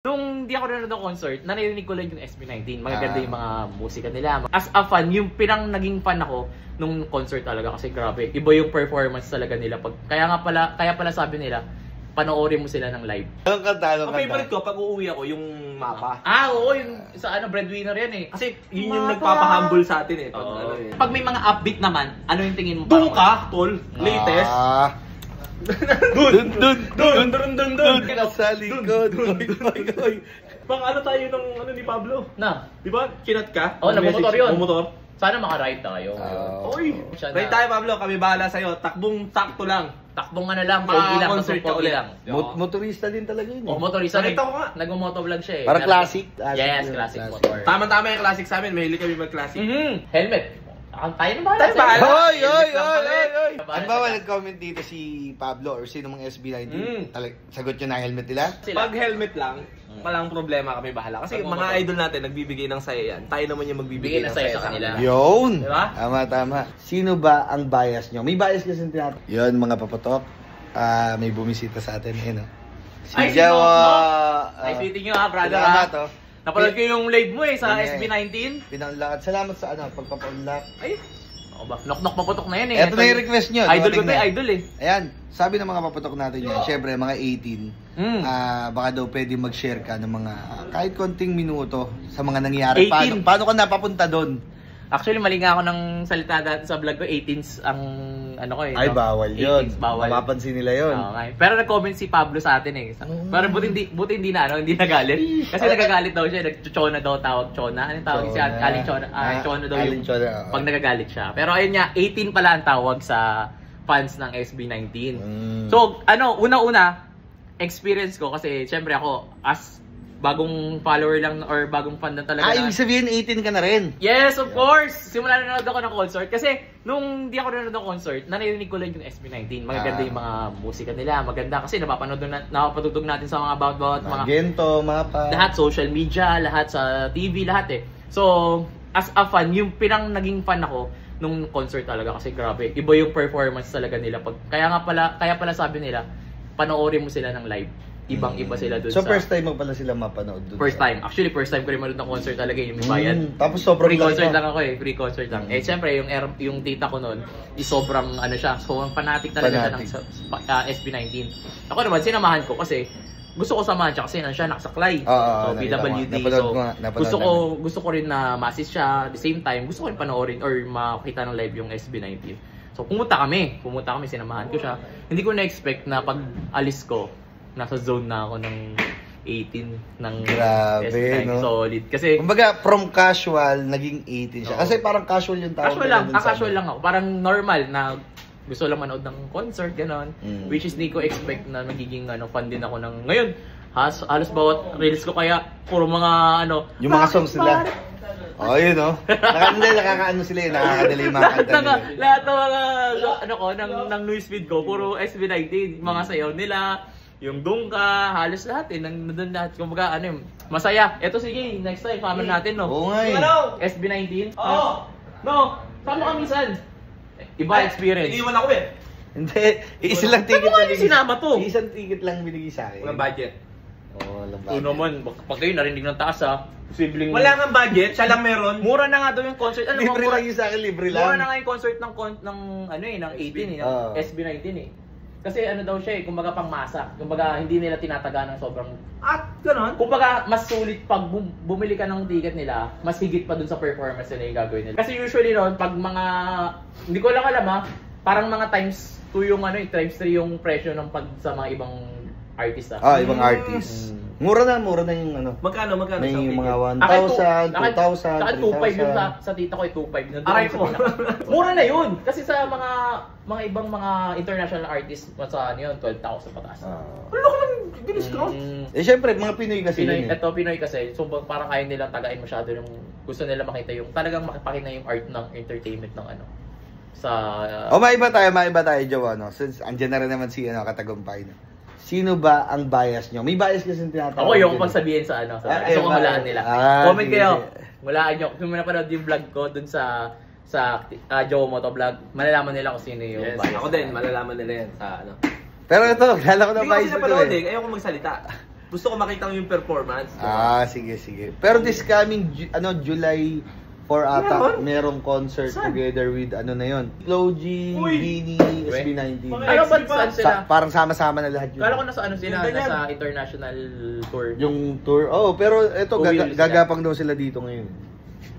Nung di ako nanonood ng concert, naririnig ko lang yung SB19. Magaganda yung mga musika nila. As a fan, yung naging fan ako nung concert talaga kasi grabe. Iba yung performance talaga nila. Kaya pala sabi nila, panoorin mo sila ng live. Anong kanta? Ang favorite ko, pag uuwi ako, yung Mapa. Oo, yung sa breadwinner yan eh. Kasi yun yung nagpapahumble sa atin eh. Pag may mga upbeat naman, ano yung tingin mo? Doon ka, tol. Latest. Dun. Sa likod. Pang ano tayo ng ni Pablo? Na? Di ba? Kinat ka? Oo, nagmumotor yun. Nagmumotor? Sana makaride tayo. Oy! Ride tayo, Pablo. Kami bahala sa'yo. Takbong sakto lang. Takbong ano lang, pogi lang, concert ka ulit. lang. Motorista din talaga yun. Motorista. Nakita ko nga. Nagmo-motovlog siya eh. Para classic. Yes, classic motor. Tama-tama yung classic sa amin. Mahilig kami mag-classic. Helmet. Tayo na bahala. Tayo bahala. Hoy! Bahala Halimbawa, sila. nag-comment dito si Pablo or sino mga SB19. Sagot nyo na helmet nila? Pag helmet lang, walang problema, kami bahala. Kasi Pag mga motor. idol natin, nagbibigay ng saya yan. Tayo naman yung magbibigay Bigay ng ng saya saya sa kanila. Yun! Diba? Tama. Sino ba ang bias nyo? May bias kasi tinatanong. Yun, mga papatok. May bumisita sa atin. Ayun, si Ay, si Jawa. Nice meeting nyo ha, brother Salamat, ha. Napanood ko yung live mo eh sa SB19. Pinaunlakan. Salamat sa pagpapaunlak. Ay, ako ba? Knock-knock paputok na yan eh. Ito na yung request nyo. Idol ko dumating to na. idol eh. Ayan, sabi ng mga papatok natin yan, syempre mga 18, baka daw pwede mag-share ka ng mga kahit konting minuto sa mga nangyayari. 18. Paano ka napapunta doon? Actually, mali nga ako ng salita dati sa vlog ko. 18s ang ano ko eh. Ay, no? bawal yun. 18s bawal. Mapapansin nila yun. Okay. Pero nag-comment si Pablo sa atin eh. Pero buti hindi nagalit. Kasi nagagalit daw siya. Nag-chona daw, tawag chona. Anong tawag si Aling Chona? Chona daw yung pag nagagalit siya. Pero ayun nga, 18 pala ang tawag sa fans ng SB19. So, una-una, experience ko kasi syempre ako as bagong follower lang or bagong fan na talaga. Ibig sabihin 18 ka na rin. Yes, of course! Simula na nanonood ako ng concert. Kasi nung di ako nanonood ng concert, naririnig ko lang yung SB19. Magaganda yung mga musika nila. Maganda kasi napapatugtog natin sa mga bawat mga Gento, Mapa. lahat, social media, lahat sa TV, lahat eh. So, as a fan, yung naging fan ako nung concert talaga kasi grabe. Iba yung performance talaga nila. Kaya pala sabi nila, panoorin mo sila ng live. Ibang-iba sila doon So first time mo pala sila mapanood doon? First time. Actually, first time ko rin manood ng concert talaga yung may bayad. Tapos sobrang free concert lang ako eh. Free concert lang. Eh, siyempre, yung tita ko noon, sobrang siya. So, fanatic talaga siya ng SB19. Ako naman, sinamahan ko kasi gusto ko samahan siya kasi siya nakasaklay. So, PWD. So, gusto ko rin na ma-assist siya. At the same time, gusto ko rin panoorin or makita ng live yung SB19. So, pumunta kami, sinamahan ko siya. Hindi ko na-expect na pag alis ko, nasa zone na ako ng 18 ng grabe, no? Solid. Kasi kumbaga from casual naging 18 siya. Kasi parang casual yung tawag. Casual lang ako. Parang normal na gusto lang manood ng concert ganon. Which is hindi ko expect na magiging fan din ako ng ngayon. Halos bawat reels ko kaya puro mga yung mga songs nila. Oh, yun no. Nakakaano sila yun, nakakadali yung mga kanta nila. Lahat ng mga ng newsfeed ko puro SB19, mga sayaw nila. Yung Dungka, halos lahat eh, nandun lahat. Kumbaga, masaya. Eto sige, next time, paman natin, no? Oo nga eh. SB19? Oo! No, sama ka minsan. Iba experience. Iniwan ako eh. Hindi, isang lang ticket lang. Sinama to? Isang ticket lang binigay sa akin. Walang budget. Oo, walang Oo naman, pag kayo narinig ng taas posibleng... Wala nga budget, siya lang meron. Mura na nga daw yung concert. Libre lang yung sa akin, libre lang. Mura na nga yung concert ng 18 eh, ng SB19 eh. Kasi daw siya eh, kumbaga pang masa. Kumbaga hindi nila tinataga ng sobrang... At ganon? Kumbaga mas sulit pag bumili ka ng ticket nila, mas higit pa dun sa performance nila yung gagawin nila. Kasi usually noon, pag mga... Hindi ko lang alam parang mga times 2 yung times 3 yung presyo ng sa mga ibang artist ibang artist. Mura na yung Magkano may sa mga 1,000, 2,000, Saka 2,500 yung sa tita ko ay 2,500. Aray ko. Mura na yun. Kasi sa mga ibang mga international artists, sa 12,000 pataas. Ano ko lang din-discount? Syempre, mga Pinoy kasi Pinoy kasi. So parang kaya nilang tagain masyado yung gusto nila makita yung talagang makipakita yung art ng entertainment ng sa... maiba tayo, Jowa, since andyan na rin naman si Katagumpay. Sino ba ang bias nyo? May bias kasi tinatawag. Ako yung pagsabihin sa gusto ko hulaan nila. Comment kayo. Hulaan nyo. Kung napanood yung vlog ko dun sa Jowa Moto Vlog, malalaman nila kung sino yung bias. Ako din, malalaman nila yan sa Pero ito, kala ko na bias. bias Hindi ko kasi napanood eh. Ayaw ko magsalita. Gusto ko makita mo yung performance. Sige. Pero this coming July 4 ata, merong concert together with ano na yun? Flo G, Vinny, SB19. Ano ba saan sila? Parang sama-sama na lahat yun. Kala ko nasa ano sila, nasa international tour. Yung tour, pero ito gagapang daw sila dito ngayon.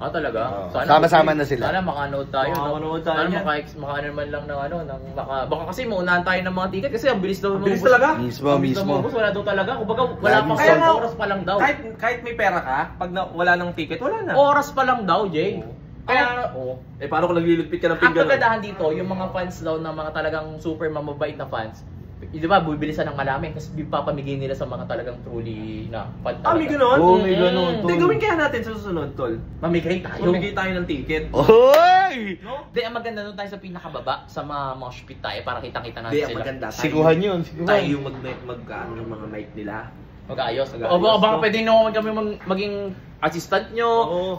Talaga? Sama-sama na sila. Sana makanood tayo. Makanood tayo. Sana makaano man lang ng baka kasi maunahan tayo ng mga ticket kasi ang bilis daw. Bilis talaga? Mismo. Wala daw talaga. Kumbaga wala pang oras pa lang daw. Kahit may pera ka, pag wala ng ticket, wala na. Oras pa lang daw, Jay. Kaya, paano kung naglilipit ka ng ang pinggan? kagandahan dito, yung mga fans daw na mga talagang super mamabait na fans, di ba, bibilisan ng malamin kasi papamigay nila sa mga talagang truly na fan talaga. May gano'n? May gano'n. Hindi, gawin kaya natin sa susunod, tol. Mamigay tayo. Mamigay tayo ng ticket. Oy! No? Hindi, ang maganda doon tayo sa pinakababa, sa mga shpit tayo para kitang-kita natin Hindi, ang sila. maganda. Siguhan yun. Tayo yung ng mga mic nila. Mag-ayos. Mag-ayos, O baka no? pwede nyo kami maging assistant nyo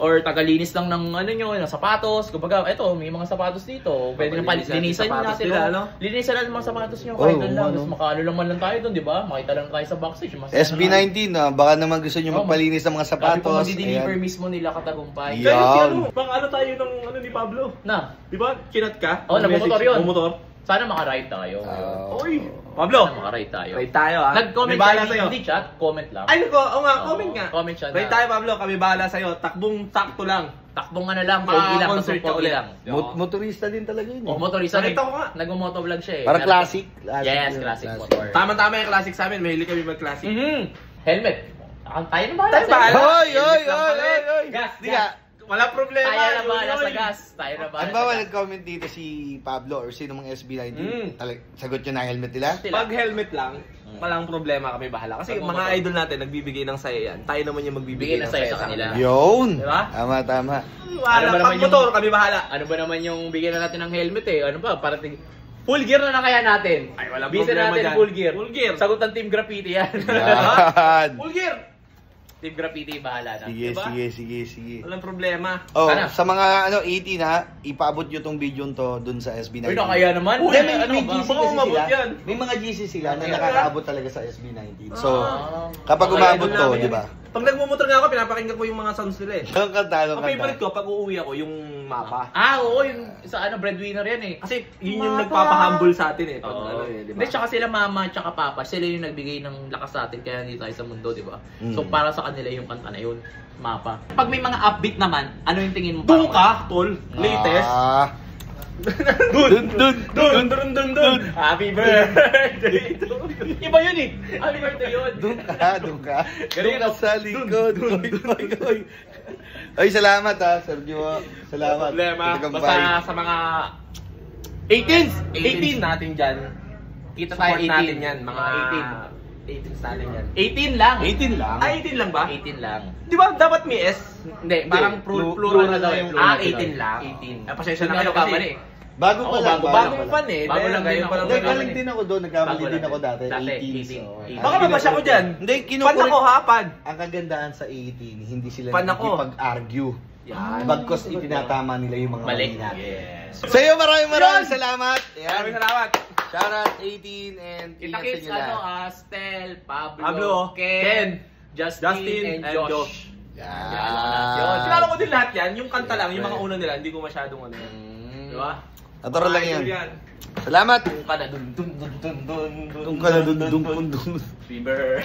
or tagalinis lang ng ano nyo, ng sapatos. Kumbaga, eto, may mga sapatos dito. Pwede nyo linisan nyo natin. nila, no? Linisan natin mga sapatos nyo kahit doon lang. Tapos makaano lang tayo doon, di ba? Makita lang tayo sa backstage. SB19, baka naman gusto nyo magpalinis ng mga sapatos. Mag-deliver mismo nila Katagumpay. Yan. Baka ano tayo ng ni Pablo? Na? Di ba? Kinat ka? Nagmumotor yun. Nagmumotor? Sana makaride tayo. Oy! Pablo! Sana makaride tayo. Ride tayo, ha? Nag-comment May bahala tayo, sa'yo. hindi chat, comment lang. Ay, comment nga. Comment siya na. Ride tayo, Pablo. Kami bahala sa'yo. Takbong sakto lang. Takbong ano lang, pogi lang, concert tapos ka pogi ulit. lang. Motorista din talaga yun. Motorista. Nakita ko nga. Nag-motovlog siya eh. Para classic. Yes, classic motor. Tama-tama yung classic sa amin. Mahilig kami mag-classic. Helmet. Tayo na bahala Tayo sa'yo. bahala. Oy! Gas, Di ka. Wala problema. Tayo na bahala sa gas. Tayo na bahala Ano ba sa gas. nag-comment dito si Pablo or sino mga SB19? Sagot yun na helmet nila? Pag helmet lang, walang problema kami bahala. Kasi Pag mga motor. idol natin, nagbibigay ng saya yan. Tayo naman yung magbibigay Bigay ng ng saya sa kanila. Yun! Diba? Tama. Wala, Ano ba pag naman yung- motor, kami bahala. Ano ba naman yung bigyan na natin ng helmet eh? Ano ba? Parating full gear na kaya natin. Ay, walang Bisa problema natin dyan. full gear. Full gear. Sagot ng Team Graffiti yan. Yan. Full gear! Team Graffiti bahala na. Sige, Diba? sige. Walang problema. Sana. Sa mga 18 ha, ipaabot nyo tong video to dun sa SB19. Uy, nakaya naman. Hindi, Uy, may ba? GC baka kasi umabot sila. yan. May mga GC sila na Yeah. nakakaabot talaga sa SB19. So, Ah. kapag Mga umabot idol to, namin di yan. ba? Pag nagmumotor nga ako, pinapakinggan ko yung mga sounds nila eh. Ang kanta. Ang favorite ko, pag uuwi ako, yung mapa. Oo, yung sa breadwinner yan eh. Kasi yun yung nagpapahumble sa atin eh. Pag Oo. ano eh, di Hindi, ba? tsaka sila mama, tsaka papa, sila yung nagbigay ng lakas sa atin kaya hindi tayo sa mundo, di ba? So para sa kanila yung kanta na yun, mapa. Pag may mga upbeat naman, ano yung tingin mo? Doon ka, tol. Latest. Dun. Happy birthday. Iba yun eh! Happy birthday yun! Doon ka. Doon ka sa likod. Dun. Ay, salamat ha, Sergio. Salamat. Problema. Tagumpay. Basta sa mga 18s! 18 natin dyan. Kita tayo Support 18. natin yan. Mga 18. 18 natin yan. 18 lang! 18 lang? Ah, 18 lang ba? 18 lang. Di ba dapat may S? Hindi, parang plural daw yung Ah, plural. 18 lang. 18. Ah, pasensya na Hindi kayo ako kasi. kamali. Bago pa Oo, lang. Bago yung fan eh. Bago lang ngayon din pa lang ako. Hindi, nagkamali. galing din ako doon. Nagkamali Bago din lang ako din. dati. Dati, 18s. 18. oo. Baka nabasya ko dyan. Hindi, Fan ako ha, fan. Ang kagandahan sa 18, hindi sila Fan ako. nakikipag-argue. Yan. Bagkos itinatama nila yung mga Mali. mali natin. Yes. Sa iyo, maraming salamat. Maraming salamat. Shoutout 18 and Kita ingat sa kids, inyo lahat. Stel, Pablo, Pablo, Ken, Justin, and and Josh. Josh. Yan. Kilala ko din lahat yan. Yung kanta lang, yung mga una nila, hindi ko masyadong ano yan. Di ba? Natural lang Idol yan. Salamat. Kung ka na dun dun dun dun dun Kung ka na dun. Fever.